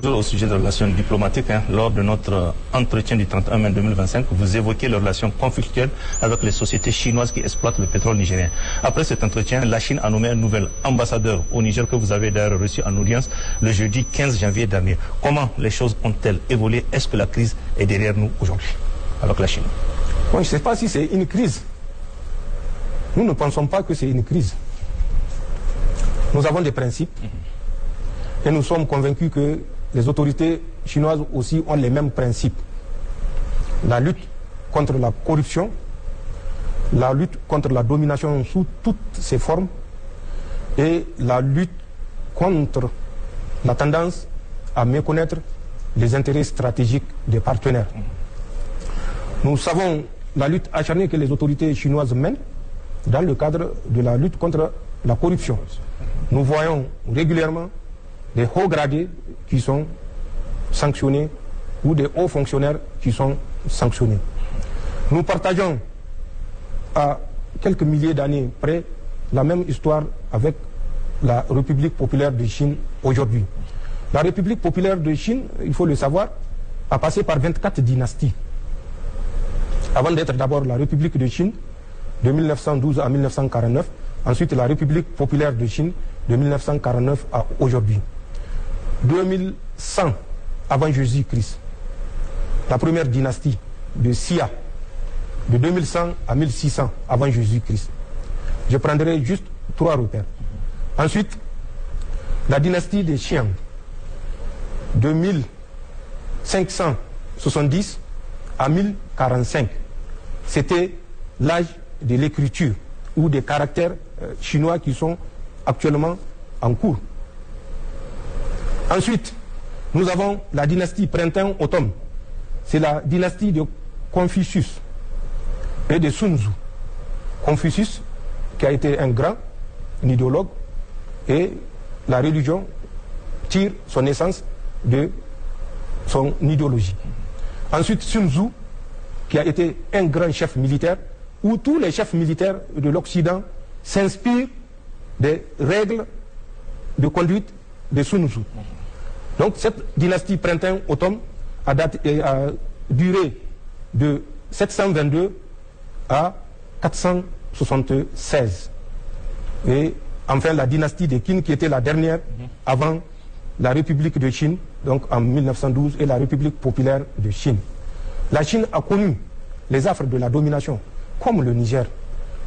Au sujet des relations diplomatiques, lors de notre entretien du 31 mai 2025, vous évoquez les relations conflictuelles avec les sociétés chinoises qui exploitent le pétrole nigérien. Après cet entretien, la Chine a nommé un nouvel ambassadeur au Niger que vous avez d'ailleurs reçu en audience le jeudi 15 janvier dernier. Comment les choses ont-elles évolué? Est-ce que la crise est derrière nous aujourd'hui avec la Chine? Bon, je ne sais pas si c'est une crise. Nous ne pensons pas que c'est une crise. Nous avons des principes et nous sommes convaincus que les autorités chinoises aussi ont les mêmes principes. La lutte contre la corruption, la lutte contre la domination sous toutes ses formes et la lutte contre la tendance à méconnaître les intérêts stratégiques des partenaires. Nous savons la lutte acharnée que les autorités chinoises mènent dans le cadre de la lutte contre la corruption. Nous voyons régulièrement des hauts gradés qui sont sanctionnés ou des hauts fonctionnaires qui sont sanctionnés. Nous partageons à quelques milliers d'années près la même histoire avec la République populaire de Chine aujourd'hui. La République populaire de Chine, il faut le savoir, a passé par 24 dynasties. Avant d'être d'abord la République de Chine de 1912 à 1949, ensuite la République populaire de Chine de 1949 à aujourd'hui. 2100 avant Jésus-Christ, la première dynastie de Xia, de 2100 à 1600 avant Jésus-Christ. Je prendrai juste 3 repères. Ensuite, la dynastie des Xiang, de 1570 à 1045. C'était l'âge de l'écriture ou des caractères chinois qui sont actuellement en cours. Ensuite, nous avons la dynastie Printemps-Automne. C'est la dynastie de Confucius et de Sun Tzu. Confucius, qui a été un grand idéologue, et la religion tire son essence de son idéologie. Ensuite, Sun Tzu, qui a été un grand chef militaire, où tous les chefs militaires de l'Occident s'inspirent des règles de conduite de Sun Tzu. Donc cette dynastie Printemps-Automne a duré de 722 à 476. Et enfin la dynastie des Qin qui était la dernière avant la République de Chine, donc en 1912, et la République populaire de Chine. La Chine a connu les affres de la domination, comme le Niger.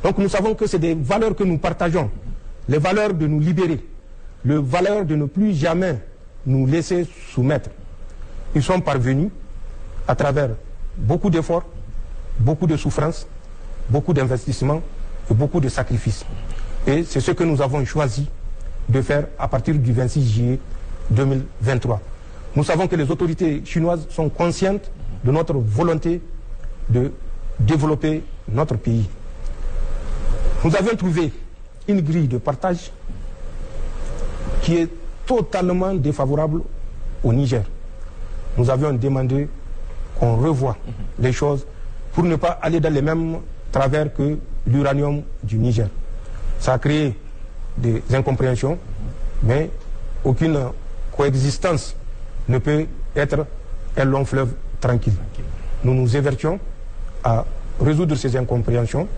Donc nous savons que c'est des valeurs que nous partageons, les valeurs de nous libérer, les valeurs de ne plus jamais nous laisser soumettre. Ils sont parvenus à travers beaucoup d'efforts, beaucoup de souffrances, beaucoup d'investissements et beaucoup de sacrifices. Et c'est ce que nous avons choisi de faire à partir du 26 juillet 2023. Nous savons que les autorités chinoises sont conscientes de notre volonté de développer notre pays. Nous avions trouvé une grille de partage qui est totalement défavorable au Niger. Nous avions demandé qu'on revoie les choses pour ne pas aller dans les mêmes travers que l'uranium du Niger. Ça a créé des incompréhensions, mais aucune coexistence ne peut être un long fleuve tranquille. Nous nous évertions à résoudre ces incompréhensions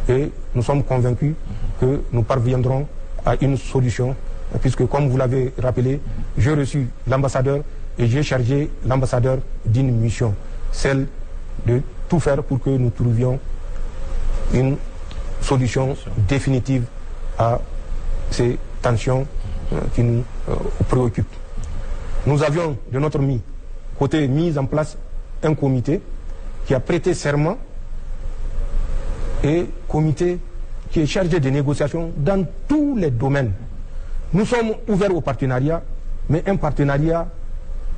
et nous sommes convaincus que nous parviendrons à une solution, puisque comme vous l'avez rappelé, j'ai reçu l'ambassadeur et j'ai chargé l'ambassadeur d'une mission, celle de tout faire pour que nous trouvions une solution définitive à ces tensions qui nous préoccupent. Nous avions de notre côté mis en place un comité qui a prêté serment et comité qui est chargé des négociations dans tous les domaines. Nous sommes ouverts au partenariat, mais un partenariat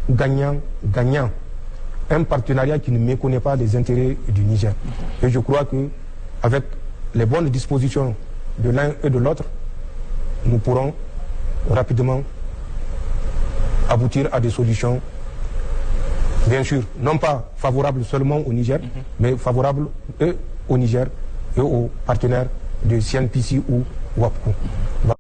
gagnant-gagnant. Un partenariat qui ne méconnaît pas les intérêts du Niger. Et je crois qu'avec les bonnes dispositions de l'un et de l'autre, nous pourrons rapidement aboutir à des solutions, bien sûr, non pas favorables seulement au Niger, mais favorables au Niger et aux partenaires de CNPC ou WAPCO. Voilà.